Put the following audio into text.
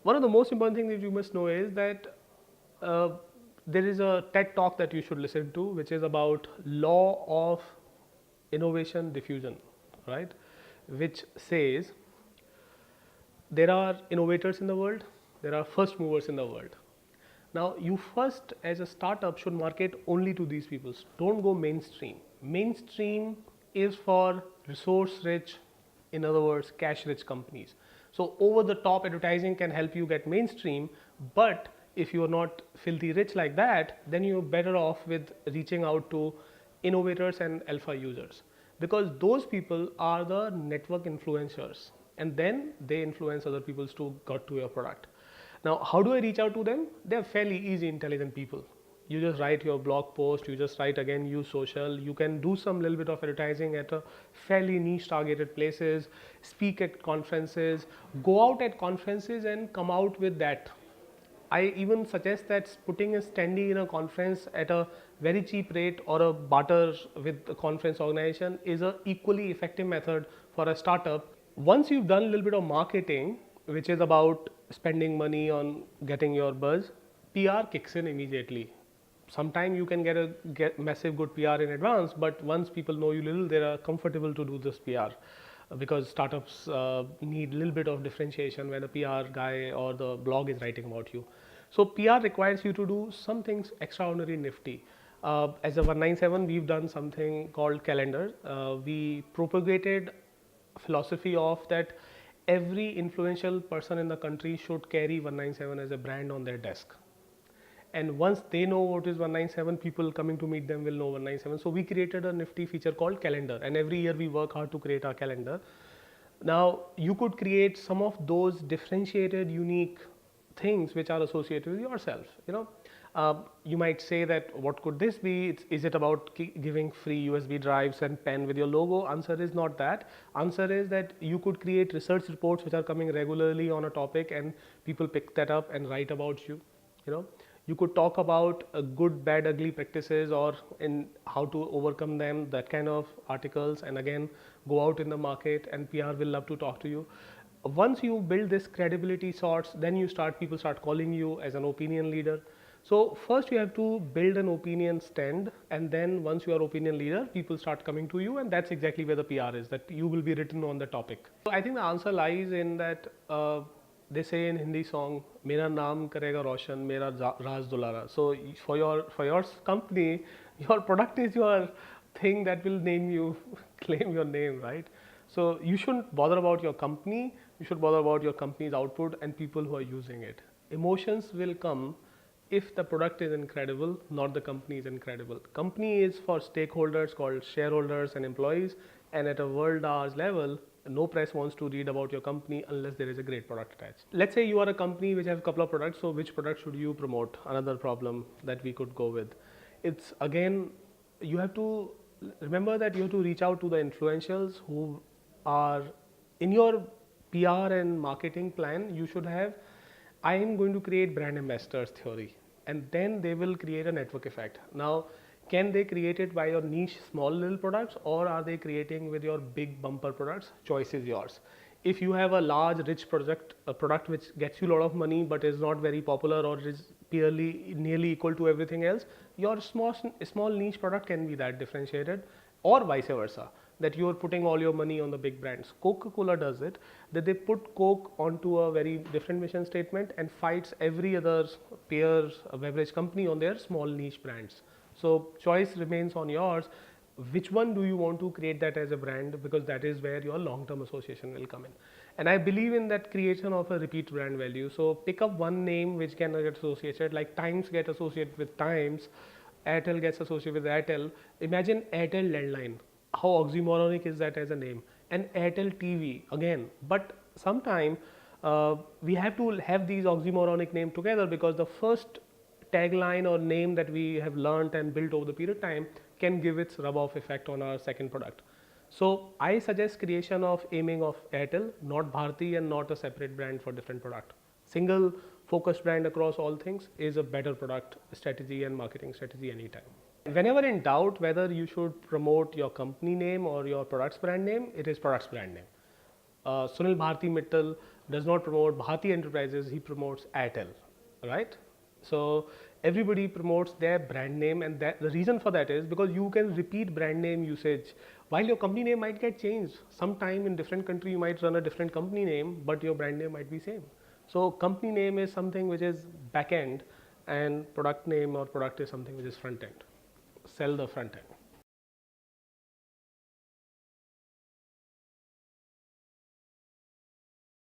One of the most important things that you must know is that uh, there is a TED talk that you should listen to, which is about law of innovation diffusion, right? Which says there are innovators in the world, there are first movers in the world. Now, you first, as a startup, should market only to these people. Don't go mainstream. Mainstream is for resource rich, in other words, cash rich companies. So, over the top advertising can help you get mainstream, but if you are not filthy rich like that, then you're better off with reaching out to innovators and alpha users, because those people are the network influencers, and then they influence other people to got to your product. Now, how do I reach out to them? They're fairly easy, intelligent people. You just write your blog post, you just write again, use social, you can do some little bit of advertising at a fairly niche targeted places, speak at conferences, go out at conferences and come out with that. I even suggest that putting a standee in a conference at a very cheap rate or a barter with the conference organization is a equally effective method for a startup. Once you've done a little bit of marketing, which is about spending money on getting your buzz, PR kicks in immediately. Sometimes you can get massive good PR in advance, but once people know you little, they are comfortable to do this PR, because startups need a little bit of differentiation when a PR guy or the blog is writing about you. So PR requires you to do some things extraordinarily nifty. As a 197, we've done something called calendar. We propagated philosophy of that every influential person in the country should carry 197 as a brand on their desk. And once they know what is 197, people coming to meet them will know 197. So we created a nifty feature called calendar, and every year we work hard to create our calendar. Now you could create some of those differentiated, unique things which are associated with yourself. You might say that what could this be? Is it about giving free USB drives and pen with your logo? Answer is not that. Answer is that you could create research reports which are coming regularly on a topic, and people pick that up and write about you. You could talk about good, bad, ugly practices, or in how to overcome them, that kind of articles, and again go out in the market, and PR will love to talk to you. Once you build this credibility sorts, then people start calling you as an opinion leader. So first you have to build an opinion stand, and then once you are opinion leader, people start coming to you, and that's exactly where the PR is, that you will be written on the topic. So I think the answer lies in that they say in Hindi song, "Mera naam karega roshan, mera raaz dulara." So for your company, your product is your thing that will name you, claim your name, right? So you shouldn't bother about your company. You should bother about your company's output and people who are using it. Emotions will come if the product is incredible, not the company is incredible. Company is for stakeholders called shareholders and employees, and at a world hours level, no press wants to read about your company unless there is a great product attached. Let's say you are a company which has a couple of products, so which product should you promote? Another problem that we could go with. It's again, you have to remember that you have to reach out to the influentials who are in your PR and marketing plan. You should have, I am going to create brand ambassadors theory, and then they will create a network effect. Now, can they create it by your niche small little products, or are they creating with your big bumper products? Choice is yours. If you have a large rich a product which gets you a lot of money but is not very popular or is purely nearly equal to everything else, your small niche product can be that differentiated, or vice versa, that you are putting all your money on the big brands. Coca-Cola does it, that they put Coke onto a very different mission statement and fights every other peer beverage company on their small niche brands. So choice remains on yours. Which one do you want to create that as a brand, because that is where your long-term association will come in. And I believe in that creation of a repeat brand value. So pick up one name which can get associated, like Times get associated with Times, Airtel gets associated with Airtel. Imagine Airtel Landline. How oxymoronic is that as a name? And Airtel TV again. But sometime we have to have these oxymoronic names together, because the first tagline or name that we have learned and built over the period of time can give its rub-off effect on our second product. So I suggest creation of aiming of Airtel, not Bharti, and not a separate brand for different product. Single focused brand across all things is a better product strategy and marketing strategy anytime. Whenever in doubt whether you should promote your company name or your product's brand name, it is product's brand name. Sunil Bharti Mittal does not promote Bharti Enterprises, he promotes Airtel, right? So everybody promotes their brand name, and that the reason for that is because you can repeat brand name usage. While your company name might get changed, sometime in different country you might run a different company name, but your brand name might be same. So company name is something which is back end, and product name or product is something which is front end. Sell the front end.